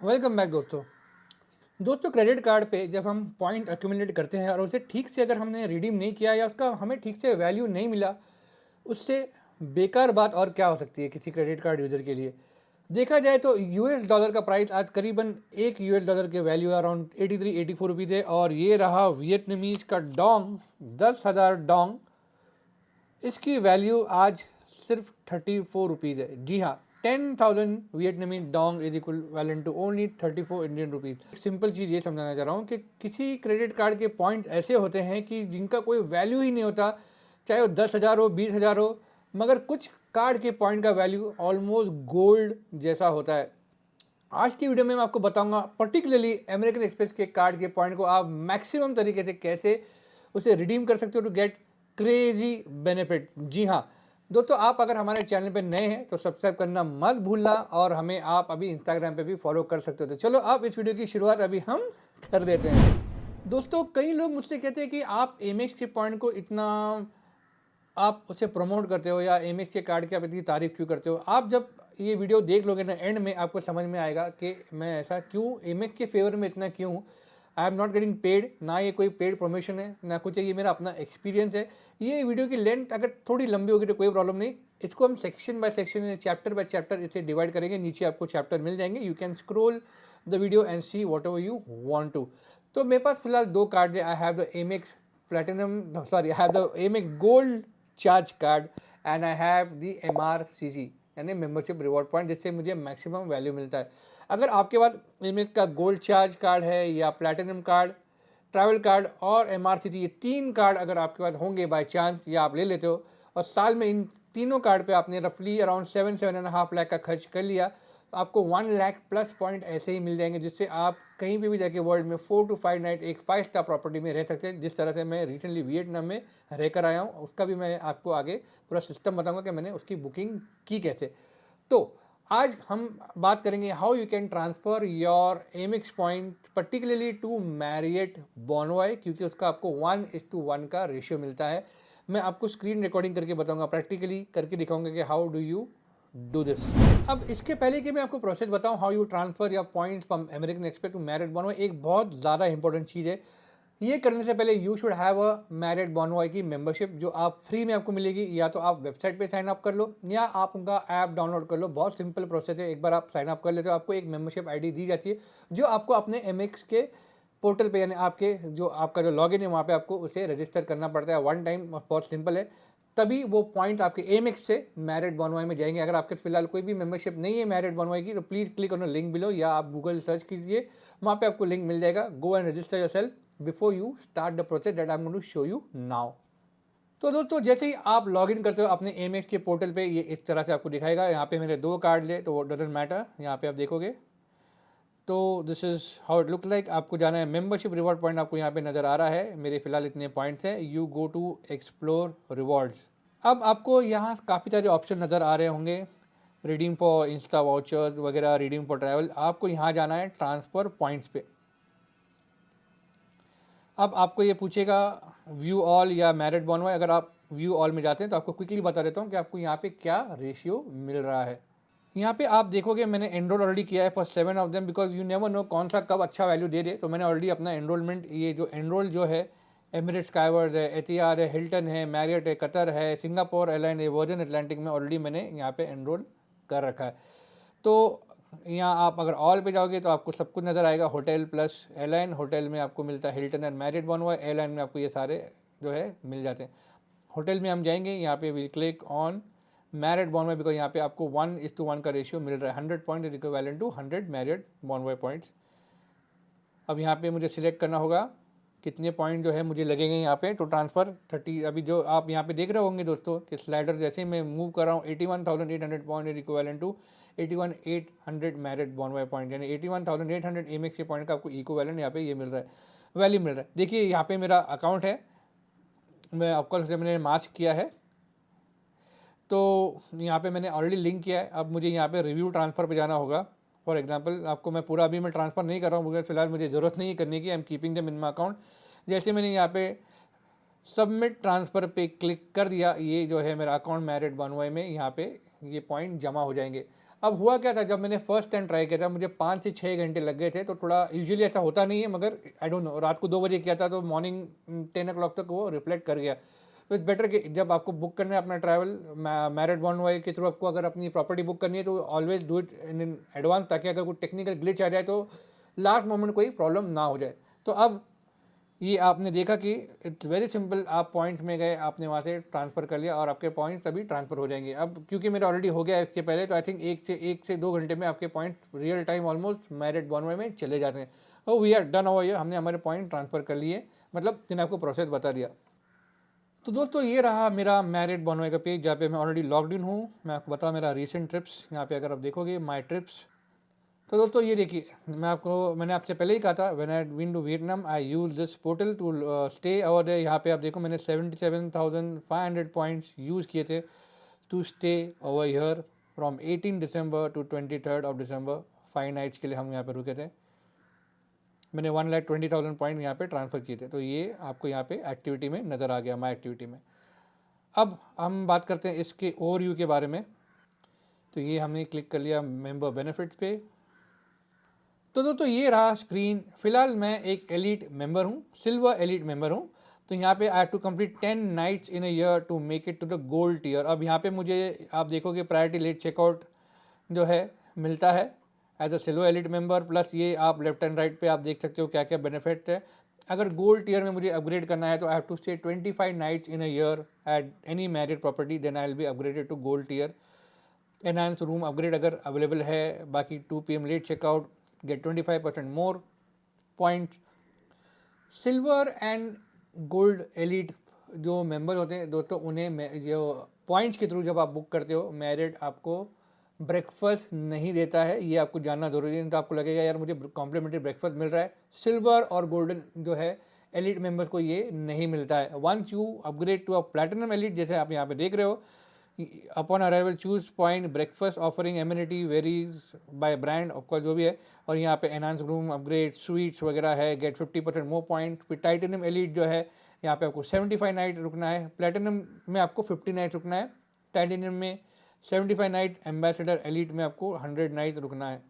Welcome back दोस्तों credit card पे जब हम पॉइंट एक्यूमुलेट करते हैं और उसे ठीक से अगर हमने रिडीम नहीं किया या उसका हमें ठीक से वैल्यू नहीं मिला, उससे बेकार बात और क्या हो सकती है किसी क्रेडिट कार्ड यूज़र के लिए। देखा जाए तो यूएस डॉलर का प्राइस आज करीबन एक यूएस डॉलर के वैल्यू अराउंड 83-84 रुपीज़ है, और ये रहा वियतनामीज का डोंग 10,000 डोंग। इसकी वैल्यू आज सिर्फ 34 रुपीज़ है। जी हाँ, 10,000 Vietnamese dong is equal to only 34 Indian rupees. Simple चीज़ ये समझाना चाह रहा हूँ कि किसी क्रेडिट कार्ड के पॉइंट ऐसे होते हैं कि जिनका कोई वैल्यू ही नहीं होता, चाहे वो 10,000 हो 20,000 हो, मगर कुछ कार्ड के पॉइंट का वैल्यू ऑलमोस्ट गोल्ड जैसा होता है। आज की वीडियो में मैं आपको बताऊंगा पर्टिकुलरली अमेरिकन एक्सप्रेस के कार्ड के पॉइंट को आप मैक्सिमम तरीके से कैसे उसे रिडीम कर सकते हो टू गेट क्रेजी बेनिफिट। जी हाँ दोस्तों, आप अगर हमारे चैनल पे नए हैं तो सब्सक्राइब करना मत भूलना, और हमें आप अभी इंस्टाग्राम पे भी फॉलो कर सकते हो। तो चलो आप इस वीडियो की शुरुआत अभी हम कर देते हैं। दोस्तों कई लोग मुझसे कहते हैं कि आप एमएक्स के पॉइंट को इतना आप उसे प्रमोट करते हो या एमएक्स के कार्ड की आप इतनी तारीफ क्यों करते हो। आप जब ये वीडियो देख लोगे ना, एंड में आपको समझ में आएगा कि मैं ऐसा क्यों एमएक्स के फेवर में इतना क्यों। I am not getting paid, ना ये कोई पेड प्रमोशन है ना कुछ है, ये मेरा अपना एक्सपीरियंस है। ये वीडियो की लेंथ अगर थोड़ी लंबी होगी तो कोई प्रॉब्लम नहीं, इसको हम section by section chapter by chapter इसे डिवाइड करेंगे। नीचे आपको चैप्टर मिल जाएंगे, you can scroll the video and see whatever you want to. तो मेरे पास फिलहाल दो कार्ड है। I have the Amex platinum, sorry I have the Amex gold charge card and I have the MRCC यानी membership reward point, जिससे मुझे maximum value मिलता है। अगर आपके पास एमएक्स का गोल्ड चार्ज कार्ड है या प्लैटिनम कार्ड, ट्रैवल कार्ड और MRCC, ये तीन कार्ड अगर आपके पास होंगे बाय चांस या आप ले लेते हो, और साल में इन तीनों कार्ड पे आपने रफली अराउंड 7-7.5 लाख का खर्च कर लिया, तो आपको 1 लाख प्लस पॉइंट ऐसे ही मिल जाएंगे, जिससे आप कहीं पे भी जाके वर्ल्ड में 4 to 5 नाइट एक 5 स्टार प्रॉपर्टी में रह सकते हैं। जिस तरह से मैं रिसेंटली वियतनाम में रहकर आया हूँ, उसका भी मैं आपको आगे पूरा सिस्टम बताऊंगा कि मैंने उसकी बुकिंग की कैसे। तो आज हम बात करेंगे how you can transfer your Amex point particularly to Marriott Bonvoy, क्योंकि उसका आपको 1:1 का रेशियो मिलता है। मैं आपको स्क्रीन रिकॉर्डिंग करके बताऊंगा, प्रैक्टिकली करके दिखाऊंगा कि how do you do this. अब इसके पहले कि मैं आपको प्रोसेस बताऊं हाउ यू ट्रांसफर या points from American Express to Marriott Bonvoy, एक बहुत ज़्यादा इंपॉर्टेंट चीज़ है। ये करने से पहले you should have a Marriott Bonvoy की मेंबरशिप, जो आप फ्री में आपको मिलेगी। या तो आप वेबसाइट पे साइन अप कर लो या आप उनका ऐप डाउनलोड कर लो। बहुत सिंपल प्रोसेस है। एक बार आप साइन अप कर लेते हो, आपको एक मेंबरशिप आईडी दी जाती है, जो आपको अपने एमएक्स के पोर्टल पे यानी आपके जो आपका जो लॉगिन है वहाँ पे आपको उसे रजिस्टर करना पड़ता है वन टाइम। बहुत सिंपल है, तभी वो पॉइंट्स आपके एमएक्स से मैरिड बोनवॉय में जाएंगे। अगर आपके फिलहाल कोई भी मेंबरशिप नहीं है मैरिड बोनवॉय की, तो please click on the link below, या आप गूगल सर्च कीजिए, वहाँ पे आपको लिंक मिल जाएगा। Go and register yourself before you start the process that I am going to show you now. तो दोस्तों जैसे ही आप लॉगिन करते हो अपने एमएक्स के पोर्टल पे, ये इस तरह से आपको दिखाएगा। यहाँ पे मेरे दो कार्ड है तो वो डजेंट मैटर, यहाँ पे आप देखोगे तो this is how it look like. आपको जाना है मेंबरशिप रिवॉर्ड पॉइंट, आपको यहाँ पे नज़र आ रहा है। मेरे फिलहाल इतने पॉइंट्स हैं। You go to explore rewards. अब आपको यहाँ काफ़ी सारे ऑप्शन नज़र आ रहे होंगे, रिडीम फॉर इंस्टा वाउचर्स वगैरह, रिडीम फॉर ट्रैवल। आपको यहाँ जाना है ट्रांसफ़र पॉइंट्स पे। अब आपको ये पूछेगा व्यू ऑल या मैरिड बोनवॉय। अगर आप व्यू ऑल में जाते हैं तो आपको क्विकली बता देता हूँ कि आपको यहाँ पे क्या रेशियो मिल रहा है। यहाँ पे आप देखोगे मैंने एनरोल ऑलरेडी किया है for 7 of them, because you never know कौन सा कब अच्छा वैल्यू दे दे। तो मैंने ऑलरेडी अपना एनरोलमेंट, ये जो एनरोल जो है, एमिरेट्स स्काईवर्स है, एतिहाद है, हिल्टन है, मैरियट है, कतर है, सिंगापुर एयरलाइन है, वर्जन अटलांटिक में ऑलरेडी मैंने यहाँ पे एनरोल कर रखा है। तो यहाँ आप अगर ऑल पे जाओगे तो आपको सब कुछ नज़र आएगा। होटल प्लस एयरलाइन, होटल में आपको मिलता है हिल्टन एंड मैरियट बोनवॉय, एयरलाइन में आपको ये सारे जो है मिल जाते हैं। होटल में हम जाएंगे, यहाँ पे will click on Marriott Bonvoy, because यहाँ पे आपको 1:1 का रेशियो मिल रहा है। 100 point is equivalent to 100 Marriott Bonvoy points. अब यहाँ पे मुझे सिलेक्ट करना होगा कितने पॉइंट जो है मुझे लगेंगे यहाँ पे टू ट्रांसफ़र 30। अभी जो आप यहाँ पे देख रहे होंगे दोस्तों कि स्लाइडर जैसे मैं मूव कर रहा हूँ, 81,800 point is equivalent to 81,800 Marriott Bonvoy point, यानी 81,800 एमएक्स के पॉइंट का आपको इक्विवेलेंट यहाँ पे ये मिल रहा है, वैल्यू मिल रहा है। देखिए यहाँ पे मेरा अकाउंट है, मैं आपका मैंने मार्च किया है, तो यहाँ पे मैंने ऑलरेडी लिंक किया है। अब मुझे यहाँ पे रिव्यू ट्रांसफ़र पे जाना होगा। फॉर एग्जांपल आपको मैं पूरा अभी मैं ट्रांसफ़र नहीं कर रहा हूँ, फिलहाल मुझे ज़रूरत नहीं है करने की। I am keeping them in my account. जैसे मैंने यहाँ पे सबमिट ट्रांसफ़र पे क्लिक कर दिया, ये जो है मेरा अकाउंट मैरिट बोनवॉय में यहाँ पे ये पॉइंट जमा हो जाएंगे। अब हुआ क्या था, जब मैंने फर्स्ट टाइम ट्राई किया था मुझे 5 से 6 घंटे लग गए थे। तो थोड़ा यूजुअली ऐसा होता नहीं है, मगर आई डोंट नो, रात को 2 बजे किया था तो मॉर्निंग 10 o'clock तक वो रिफ्लेक्ट कर गया। तो इट्स बेटर कि जब आपको बुक करना है अपना ट्रैवल मैरिड बॉन्डवाई के थ्रू, आपको अगर अपनी प्रॉपर्टी बुक करनी है तो always do it in advance, ताकि अगर कोई टेक्निकल ग्लिच आ जाए तो लास्ट मोमेंट कोई प्रॉब्लम ना हो जाए। तो अब ये आपने देखा कि इट्स वेरी सिंपल, आप पॉइंट्स में गए, आपने वहाँ से ट्रांसफ़र कर लिया और आपके पॉइंट्स अभी ट्रांसफ़र हो जाएंगे। अब क्योंकि मेरा ऑलरेडी हो गया है इसके पहले, तो आई थिंक 1 से 2 घंटे में आपके points real time almost Marriott Bonvoy में चले जाते हैं। और we are done over here, हमने हमारे पॉइंट ट्रांसफ़र कर लिए, मतलब मैंने आपको प्रोसेस बता दिया। तो दोस्तों ये रहा मेरा मैरिड बॉन्डवे का पेज, जहाँ पे मैं ऑलरेडी लॉग्ड इन हूँ। मैं आपको बता मेरा रीसेंट ट्रिप्स, यहाँ पे अगर आप देखोगे माई ट्रिप्स, तो दोस्तों ये देखिए, मैंने आपसे पहले ही कहा था, when I been to Vietnam I use this portal to stay over there. यहाँ पे आप देखो मैंने 77,500 पॉइंट्स यूज़ किए थे to stay over here from 18 December to 23 December. 5 nights के लिए हम यहाँ पे रुके थे। मैंने 1,20,000 पॉइंट यहाँ पे ट्रांसफ़र किए थे। तो ये आपको यहाँ पे एक्टिविटी में नज़र आ गया, माई एक्टिविटी में। अब हम बात करते हैं इसके ओवरव्यू के बारे में। तो ये हमने क्लिक कर लिया मेंबर बेनिफिट्स पे। तो दोस्तों ये रहा स्क्रीन। फिलहाल मैं एक एलिट मेंबर हूँ, सिल्वर एलिट मेंबर हूँ। तो यहाँ पे I have to complete 10 nights in a year to make it to the gold tier. अब यहाँ पे मुझे आप देखोगे प्रायोरिटी लेट चेकआउट जो है मिलता है as a silver elite member. Plus ये आप लेफ्ट एंड राइट पे आप देख सकते हो क्या क्या बेनिफिट है। अगर गोल्ड टीयर में मुझे अपग्रेड करना है तो I have to stay 25 nights in a year at any Marriott property, then I will be upgraded to gold tier. Enhance room upgrade अगर अवेलेबल है, बाकी 2 PM late checkout, get 25% more points. Silver and gold elite जो member होते हैं दोस्तों, उन्हें जो points के थ्रू जब आप बुक करते हो मैरिड, आपको ब्रेकफास्ट नहीं देता है। ये आपको जानना जरूरी है। तो आपको लगेगा यार मुझे कॉम्प्लीमेंट्री ब्रेकफास्ट मिल रहा है, सिल्वर और गोल्डन जो है एलिट मेंबर्स को ये नहीं मिलता है। Once you upgrade to a platinum elite, जैसे आप यहाँ पे देख रहे हो, upon arrival choose point, breakfast offering amenity varies by brand of course जो भी है। और यहाँ पे एनहांस रूम अपग्रेड स्वीट्स वगैरह है, गेट 50% मोर पॉइंट। फिर टाइटेनियम एलिट जो है, यहाँ पे आपको 75 नाइट रुकना है, प्लेटिनम में आपको 50 नाइट रुकना है, टाइटेनियम में 75 नाइट, एम्बेसडर एलिट में आपको 100 नाइट रुकना है।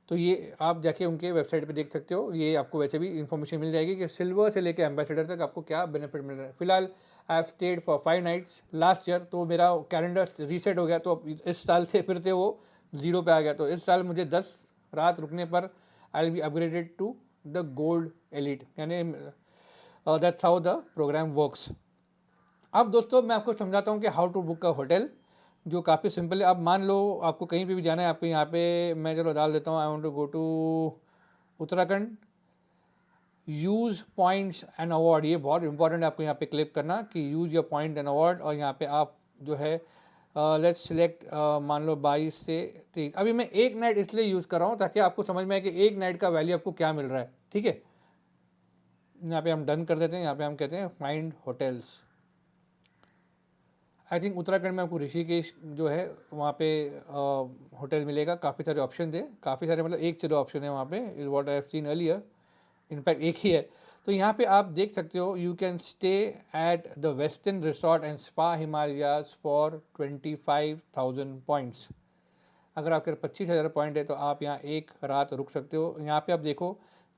तो ये आप जाके उनके वेबसाइट पे देख सकते हो। ये आपको वैसे भी इन्फॉर्मेशन मिल जाएगी कि सिल्वर से लेकर एम्बेसडर तक आपको क्या बेनिफिट मिल रहा है। फिलहाल I have stayed for 5 nights last year, तो मेरा कैलेंडर रीसेट हो गया। तो इस साल से फिर से वो 0 पे आ गया। तो इस साल मुझे 10 रात रुकने पर I will be upgraded to the gold elite, यानी that's how the program works. अब दोस्तों मैं आपको समझाता हूँ कि how to book a hotel, जो काफ़ी सिंपल है। अब मान लो आपको कहीं पे भी जाना है, आपको यहाँ पे मैं चलो डाल देता हूँ, I want to go to Uttarakhand, use points and award. ये बहुत इंपॉर्टेंट है आपको यहाँ पे क्लिक करना कि use your point and award. और यहाँ पे आप जो है लेट्स सिलेक्ट मान लो 22 से 23। अभी मैं एक नाइट इसलिए यूज़ कर रहा हूँ ताकि आपको समझ में आए कि एक नाइट का वैल्यू आपको क्या मिल रहा है, ठीक है। यहाँ पे हम डन कर देते हैं। यहाँ पे हम कहते हैं find hotels. I think Uttarakhand में आपको ऋषिकेश जो है वहाँ पे होटल मिलेगा। काफ़ी सारे ऑप्शन थे, काफ़ी सारे मतलब 1 से 2 ऑप्शन है वहाँ पे, is what I have seen earlier. In fact एक ही है। तो यहाँ पे आप देख सकते हो, you can stay at the western resort and spa Himalayas for 25,000 points. अगर आपके 25,000 पॉइंट है तो आप यहाँ एक रात रुक सकते हो। यहाँ पे आप देखो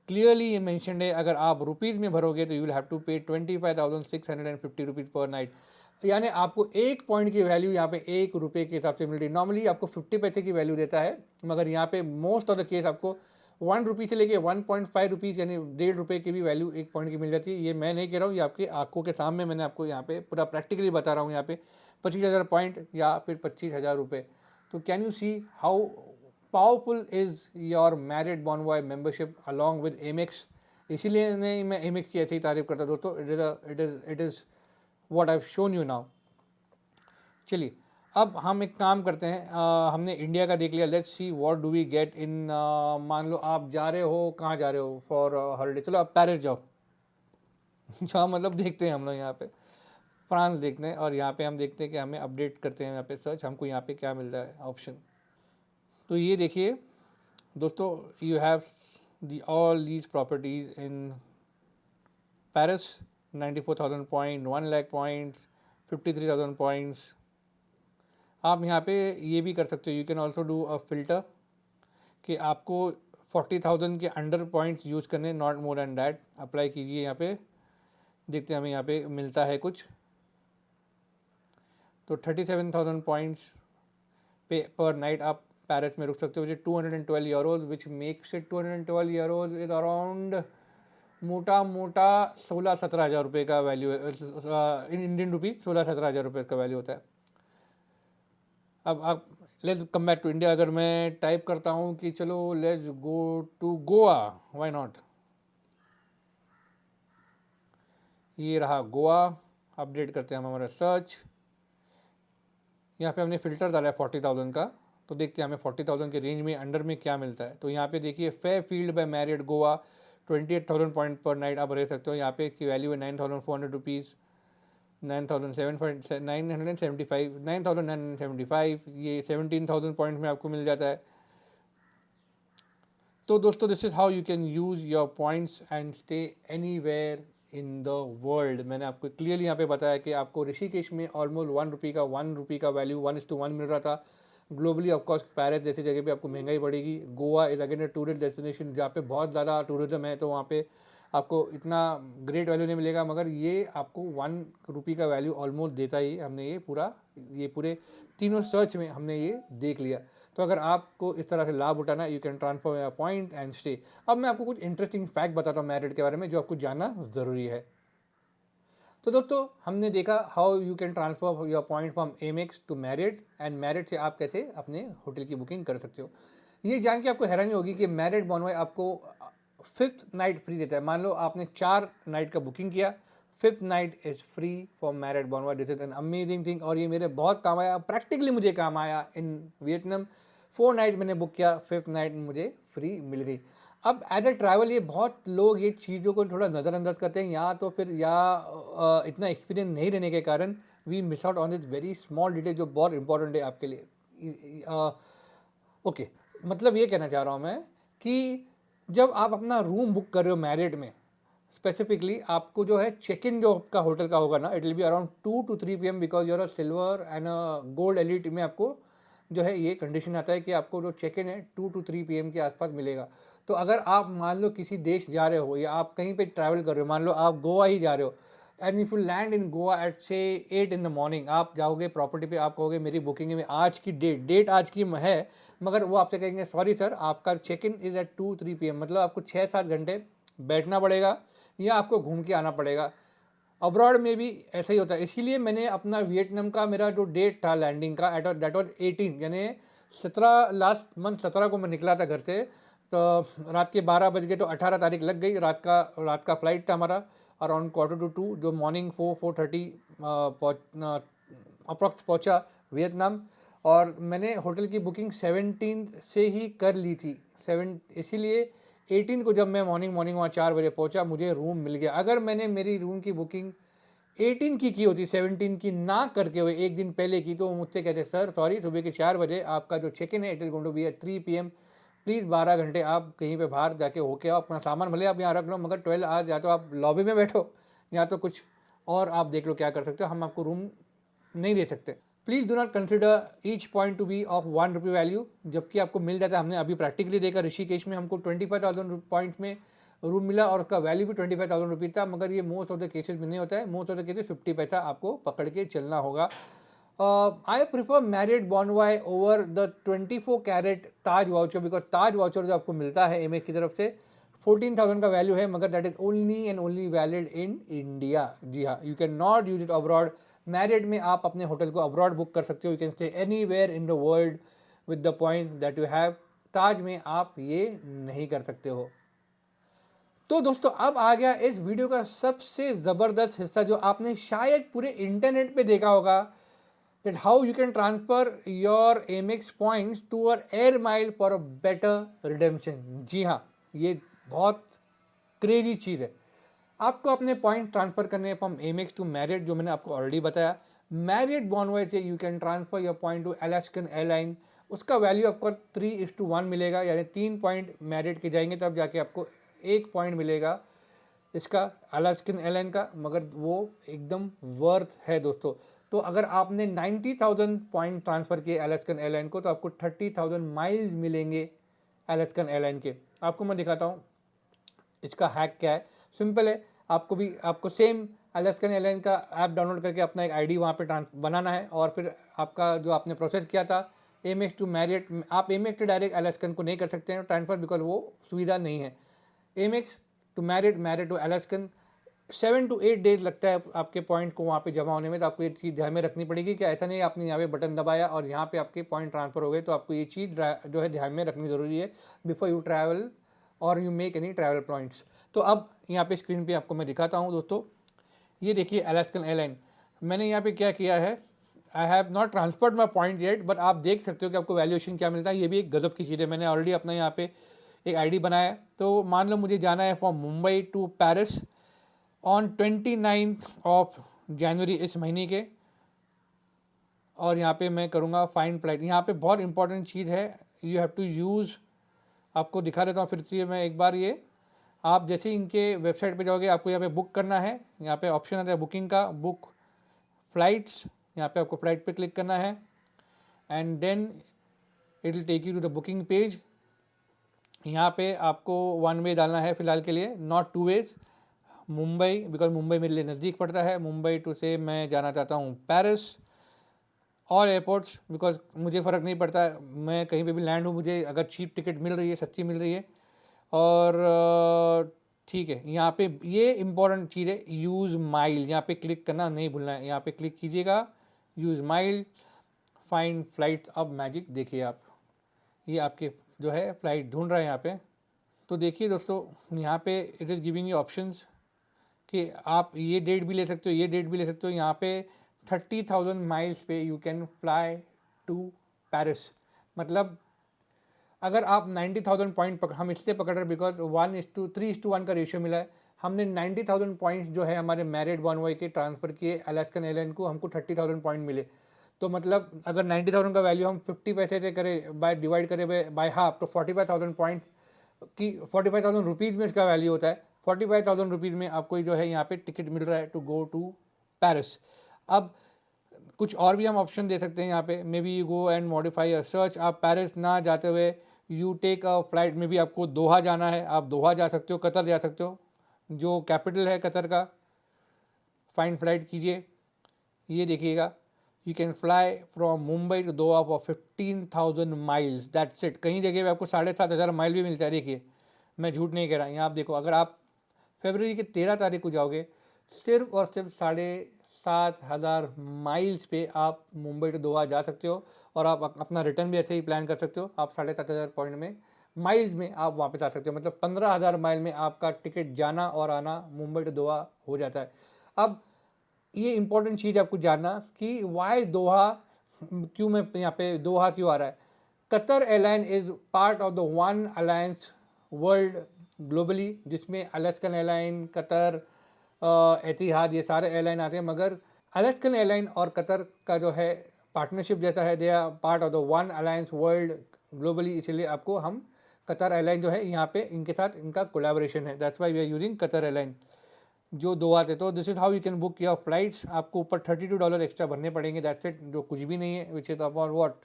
क्लियरली ये मैंशनड है, अगर आप रुपीज़ में भरोगे तो यू विल हैव टू पे 25,650 रुपीज़ पर नाइट। यानी आपको एक पॉइंट की वैल्यू यहाँ पे 1 रुपये के हिसाब से मिल रही है। नॉर्मली आपको 50 पैसे की वैल्यू देता है, मगर यहाँ पे मोस्ट ऑफ द केस आपको 1 रुपये से लेके 1.5 रुपीज़ यानी 1.5 रुपये की भी वैल्यू एक पॉइंट की मिल जाती है। ये मैं नहीं कह रहा हूँ, ये आपकी आंखों के सामने मैंने आपको यहाँ पे पूरा प्रैक्टिकली बता रहा हूँ। यहाँ पे 25,000 पॉइंट या फिर 25,000 रुपये। तो can you see how powerful is your Marriott Bonvoy membership along with Amex. इसीलिए नहीं मैं एमेक्स की ऐसी ही तारीफ करता दोस्तों। It is what I have shown you now. चलिए अब हम एक काम करते हैं, हमने इंडिया का देख लिया। Let's see what do we get in. मान लो आप जा रहे हो, कहाँ जा रहे हो फॉर हॉलीडे, चलो आप पेरिस जाओ। जहाँ मतलब देखते हैं हम लोग यहाँ पे फ्रांस देखते हैं, और यहाँ पे हम देखते हैं कि हमें अपडेट करते हैं यहाँ पे सर्च, हमको यहाँ पे क्या मिलता है ऑप्शन। तो ये देखिए दोस्तों, you have all these properties in Paris. 94,000 point, 1 lakh points, 53,000 points. आप यहाँ पे ये भी कर सकते हो, you can also do a filter कि आपको 40,000 के अंडर पॉइंट्स यूज़ करने, not more and that. Apply कीजिए, यहाँ पे देखते हैं हमें यहाँ पे मिलता है कुछ। तो 37,000 पॉइंट्स पे पर नाइट आप पैरिस में रुक सकते हो, विच 212 euros, which makes it 212 euros is around मोटा मोटा 16-17 हज़ार रुपये का वैल्यू है, इन इंडियन रुपीज़ 16-17 हज़ार रुपये का वैल्यू होता है। अब आप let's come back to India. अगर मैं टाइप करता हूँ कि चलो let's go to Goa, why not, ये रहा गोवा। अपडेट करते हैं हम हमारा सर्च। यहाँ पे हमने फ़िल्टर डाला है 40,000 का, तो देखते हैं हमें 40,000 के रेंज में अंडर में क्या मिलता है। तो यहाँ पे देखिए Fairfield by Marriott Goa 28,000 point per night आप रह सकते हो। यहाँ पे की वैल्यू है 9,400 रुपीज़, 9,975, ये 17,000 पॉइंट में आपको मिल जाता है। तो दोस्तों this is how you can use your points and stay anywhere in the world. मैंने आपको क्लियरली यहाँ पे बताया कि आपको ऋषिकेश में ऑलमोस्ट 1 रुपये का वैल्यू 1:1 मिल रहा था। ग्लोबली ऑफकोर्स पैरिस जैसी जगह पे आपको महंगाई पड़ेगी। Goa is again a tourist destination जहाँ पे बहुत ज़्यादा टूरिज्म है, तो वहाँ पे आपको इतना ग्रेट वैल्यू नहीं मिलेगा, मगर ये आपको 1 रुपये का वैल्यू ऑलमोस्ट देता ही। हमने ये पूरे तीनों सर्च में हमने ये देख लिया। तो अगर आपको इस तरह से लाभ उठाना, you can transfer your point and stay. अब मैं आपको कुछ इंटरेस्टिंग फैक्ट बताता हूँ मैरिट के बारे में, जो आपको जानना ज़रूरी है। तो दोस्तों हमने देखा how you can transfer your point from Amex to Marriott, and Marriott से आप कैसे अपने होटल की बुकिंग कर सकते हो। ये जान के आपको हैरानी होगी कि मैरिट बॉनवाई आपको 5th नाइट फ्री देता है। मान लो आपने 4 नाइट का बुकिंग किया, 5th night is free for Marriott Bonvoy. This is an amazing thing, और ये मेरे बहुत काम आया, प्रैक्टिकली मुझे काम आया इन वियतनाम। 4 नाइट मैंने बुक किया, 5th नाइट मुझे फ्री मिल गई। अब एज अ ट्रैवल ये बहुत लोग ये चीज़ों को थोड़ा नज़रअंदाज करते हैं, या तो फिर इतना एक्सपीरियंस नहीं रहने के कारण we miss out on this very small detail जो बहुत इंपॉर्टेंट है आपके लिए। ओके, मतलब ये कहना चाह रहा हूँ मैं कि जब आप अपना रूम बुक कर रहे हो मैरिट में, स्पेसिफिकली आपको जो है चेक इन जो आपका होटल का होगा ना, it will be around 2 to 3 PM, because you're a silver and gold elite में आपको जो है ये कंडीशन आता है कि आपको जो चेक इन है 2 to 3 PM के आसपास मिलेगा। तो अगर आप मान लो किसी देश जा रहे हो या आप कहीं पे ट्रैवल कर रहे हो, मान लो आप गोवा ही जा रहे हो, and if you land in Goa at से 8 in the morning, आप जाओगे प्रॉपर्टी पे, आप कहोगे मेरी बुकिंग में आज की डेट आज की है, मगर वो आपसे कहेंगे सॉरी सर आपका check in is at 2-3 PM, मतलब आपको 6-7 घंटे बैठना पड़ेगा या आपको घूम के आना पड़ेगा। अब्रॉड में भी ऐसा ही होता है। इसीलिए मैंने अपना वियतनाम का मेरा जो डेट था लैंडिंग का दैट वाज 18, यानी 17, लास्ट मंथ 17 को मैं निकला था घर से। तो रात के 12 बज गए, तो 18 तारीख लग गई। रात का फ्लाइट था हमारा अराउंड 1:45, जो मॉर्निंग 4-4:30 अप्रॉक्स पहुँचा वियतनाम। और मैंने होटल की बुकिंग 17 से ही कर ली थी, 7, इसीलिए 18 को जब मैं मॉर्निंग वहाँ 4 बजे पहुंचा, मुझे रूम मिल गया। अगर मैंने मेरी रूम की बुकिंग 18 की होती, 17 की ना करके हुए एक दिन पहले की, तो मुझसे कहते सर सॉरी सुबह के 4 बजे आपका जो चेक इन है it is going to be at 3 PM, please 12 घंटे आप कहीं पे बाहर जाके होके आओ, अपना सामान भले आप यहाँ रख लो, मगर 12 आवर्स या तो आप लॉबी में बैठो या तो कुछ और आप देख लो क्या कर सकते हो, हम आपको रूम नहीं दे सकते। Please do not consider each point to be of 1 रुपये वैल्यू, जबकि आपको मिल जाता है। हमने अभी प्रैक्टिकली देखा ऋषिकेश में हमको 25,000 पॉइंट्स में रूम मिला और उसका वैल्यू भी 25,000 रुपीज़ था, मगर ये मोस्ट ऑफ द केसेस में नहीं होता है। मोस्ट ऑफ द केसेस 50 पैसा आपको पकड़ के चलना होगा। I prefer Marriott Bonvoy over the 24 carat Taj voucher, because Taj voucher जो आपको मिलता है एमएक्स की तरफ से 14,000 का वैल्यू है, मगर that is only and only valid in India. जी हाँ, you can not use it abroad. Marriott में आप अपने होटल को अब्रॉड बुक कर सकते हो, you can stay anywhere in the world with the point that you have. Taj में आप ये नहीं कर सकते हो। तो दोस्तों अब आ गया इस वीडियो का सबसे ज़बरदस्त हिस्सा, जो आपने शायद पूरे इंटरनेट पे देखा होगा, that how you can transfer your Amex points to your air mile for a better redemption। जी हाँ, ये बहुत क्रेजी चीज़ है। आपको अपने पॉइंट ट्रांसफ़र करने फ्रॉम एमेक्स टू मैरिट, जो मैंने आपको ऑलरेडी बताया। मैरिट बॉनवाई से you can transfer your point two Alaskan airline, उसका वैल्यू आपको 3:1 मिलेगा, यानी 3 पॉइंट मैरिट के जाएंगे तब जाके आपको 1 पॉइंट मिलेगा इसका अलास्कन एयरलाइन का, मगर वो एकदम वर्थ है दोस्तों। तो अगर आपने 90,000 पॉइंट ट्रांसफ़र किए अलास्कन एयरलाइन को तो आपको 30,000 माइल्स मिलेंगे अलास्कन एयरलाइन के। आपको मैं दिखाता हूँ इसका हैक क्या है। सिंपल है, आपको सेम अलास्कन एयरलाइन का ऐप डाउनलोड करके अपना एक आईडी वहाँ पे बनाना है, और फिर आपका जो आपने प्रोसेस किया था एमएक्स टू मैरियट, आप एमएक्स टू डायरेक्ट अलास्कन को नहीं कर सकते हैं ट्रांसफ़र, बिकॉज वो सुविधा नहीं है। Amex to Marriott, Marriott to Alaskan 7 to 8 days लगता है आपके पॉइंट को वहाँ पे जमा होने में। तो आपको ये चीज़ ध्यान में रखनी पड़ेगी कि ऐसा नहीं आपने यहाँ पे बटन दबाया और यहाँ पे आपके पॉइंट ट्रांसफ़र हो गए। तो आपको ये चीज़ जो है ध्यान में रखनी ज़रूरी है बिफोर यू ट्रैवल और you make any travel points. तो अब यहाँ पे स्क्रीन पे आपको मैं दिखाता हूँ दोस्तों, ये देखिए अलास्कन एयरलाइन। मैंने यहाँ पे क्या किया है, I have not transferred my point yet, but आप देख सकते हो कि आपको वैल्यूएशन क्या मिलता है। ये भी एक गजब की चीज़ है। मैंने ऑलरेडी अपना यहाँ पे एक आईडी बनाया है। तो मान लो मुझे जाना है from Mumbai to Paris on 29 January इस महीने के, और यहाँ पे मैं करूँगा फाइंड फ्लाइट। यहाँ पे बहुत इंपॉर्टेंट चीज़ है, यू हैव टू यूज़, आपको दिखा देता हूँ फिर से मैं एक बार। ये आप जैसे ही इनके वेबसाइट पे जाओगे आपको यहाँ पे बुक करना है, यहाँ पे ऑप्शन आता है बुकिंग का, बुक फ्लाइट्स। यहाँ पे आपको फ्लाइट पे क्लिक करना है and then it will take you to the booking page. यहाँ पे आपको 1 वे डालना है फिलहाल के लिए, not 2 ways. Mumbai, because Mumbai मेरे लिए नज़दीक पड़ता है, मुंबई टू से मैं जाना चाहता हूँ पेरिस। और एयरपोर्ट्स, बिकॉज मुझे फ़र्क नहीं पड़ता, मैं कहीं पे भी लैंड हूँ, मुझे अगर चीप टिकट मिल रही है, सस्ती मिल रही है। और ठीक है, यहाँ पे ये इंपॉर्टेंट चीज़ है, यूज़ माइल, यहाँ पे क्लिक करना नहीं भूलना है। यहाँ पे क्लिक कीजिएगा, यूज़ माइल, फाइंड फ्लाइट्स। अब मैजिक देखिए आप, ये आपके जो है फ़्लाइट ढूंढ रहा है यहाँ पे। तो देखिए दोस्तों, यहाँ पे it is giving you options कि आप ये डेट भी ले सकते हो, ये डेट भी ले सकते हो। यहाँ पे 30,000 माइल्स पे you can fly to Paris. मतलब अगर आप 90,000 पॉइंट हम इसलिए पकड़ रहे बिकॉज 1:3:1 का रेशियो मिला है। हमने 90,000 पॉइंट्स जो है हमारे मैरिड वन वे के ट्रांसफ़र किए अलास्कन एयरलाइन को, हमको 30,000 पॉइंट मिले। तो मतलब अगर 90,000 का वैल्यू हम 50 पैसे से करें, बाय डिवाइड करें बाय हाफ, तो 45,000 पॉइंट्स की 45,000 रुपीज़ में इसका वैल्यू होता है। 45,000 रुपीज़ में आपको जो है यहाँ पे टिकट मिल रहा है टू गो टू पेरिस। अब कुछ और भी हम ऑप्शन दे सकते हैं यहाँ पे, may be you go and modify a search. आप पेरिस ना जाते हुए यू टेक अ फ्लाइट, में भी आपको दोहा जाना है, आप दोहा जा सकते हो, कतर जा सकते हो, जो कैपिटल है कतर का। फाइंड फ्लाइट कीजिए, ये देखिएगा, you can fly from Mumbai to Doha for 15,000 miles, that's it. कहीं जगह पे आपको 7,500 माइल भी मिलता है। देखिए, मैं झूठ नहीं कह रहा। यहाँ आप देखो, अगर आप फरवरी की 13 तारीख को जाओगे, सिर्फ और सिर्फ 7,500 माइल्स पे आप मुंबई टू दोहा जा सकते हो, और आप अपना रिटर्न भी ऐसे ही प्लान कर सकते हो। आप 7,500 पॉइंट में, माइल्स में आप वापस आ सकते हो। मतलब 15,000 माइल में आपका टिकट जाना और आना मुंबई टू दोहा हो जाता है। अब ये इंपॉर्टेंट चीज़ आपको जानना कि वाई दोहा, क्यों मैं यहाँ पे दोहा क्यों आ रहा है। Qatar airline is part of the one alliance world globally, जिसमें अलास्कन एयरलाइन, कतर, एतिहाद, ये सारे एयरलाइन आते हैं। मगर अलास्कन एयरलाइन और कतर का जो है पार्टनरशिप जैसा है, they are part of the one alliance world globally, इसलिए आपको हम कतर एयरलाइन जो है यहाँ पे इनके साथ इनका कोलैबोरेशन है, that's why we are using Qatar airline जो दोहा थे। तो this is how you can book your flights. आपको ऊपर $32 एक्स्ट्रा भरने पड़ेंगे, दैट्स इट, जो कुछ भी नहीं है, विच इज अबाउट वॉट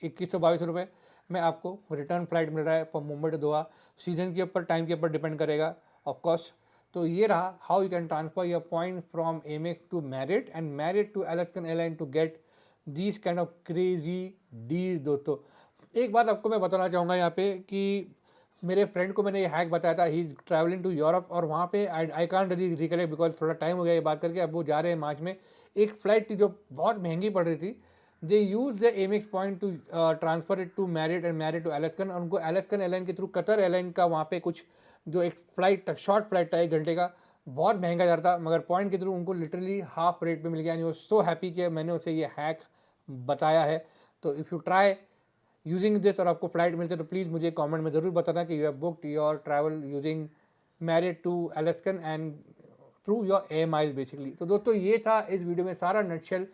2122 रुपये में आपको रिटर्न फ्लाइट मिल रहा है from Mumbai to Doha. Season के ऊपर, टाइम के ऊपर डिपेंड करेगा ऑफकोर्स। तो ये रहा how you can transfer your point from Amex to Marriott and Marriott to Alaskan airline to get this kind of crazy deal. दोस्तों, एक बात आपको मैं बताना चाहूँगा यहाँ पे कि मेरे फ्रेंड को मैंने ये हैक बताया था, he is travelling to Europe, और वहाँ पे I can't really recollect because थोड़ा टाइम हो गया ये बात करके। अब वो जा रहे हैं मार्च में। एक फ़्लाइट थी जो बहुत महंगी पड़ रही थी, they use the Amex point to transfer it to Marriott and Marriott to Alaskan. और उनको अलास्कन एयरलाइन के थ्रू कतर एयरलाइन का वहाँ पे कुछ जो एक फ़्लाइट शॉर्ट फ्लाइट था 1 घंटे का, बहुत महंगा जा रहा था, मगर पॉइंट के थ्रू उनको लिटरली हाफ रेट पे मिल गया। एंड वो सो हैप्पी कि मैंने उसे ये हैक बताया है। तो if you try using this और आपको फ्लाइट मिलते तो प्लीज़ मुझे कमेंट में ज़रूर बताना कि you have booked your travel using Marriott to Alaskan and through your air miles basically. तो दोस्तों, ये था इस वीडियो में सारा नटशेल,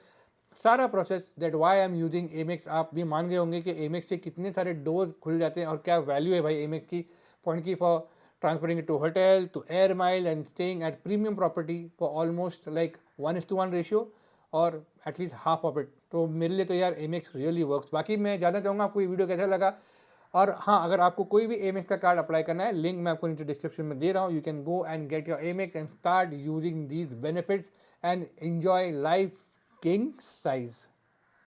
सारा process that why I am using Amex. आप भी मान गए होंगे कि एमेक्स से कितने सारे डोर्स खुल जाते हैं और क्या वैल्यू है भाई एमेक्स की पॉइंट की for transferring to hotel, to air mile and staying at premium property for almost like 1:1 ratio. और एटलीस्ट हाफ ऑफ इट। तो मेरे लिए तो यार एमेक्स रियली वर्क्स। बाकी मैं जानना चाहूँगा आपको ये वीडियो कैसा लगा, और हाँ, अगर आपको कोई भी एमेक्स का कार्ड अप्लाई करना है, लिंक मैं आपको नीचे डिस्क्रिप्शन में दे रहा हूँ। You can go and get your Amex and start using these benefits and enjoy life king size.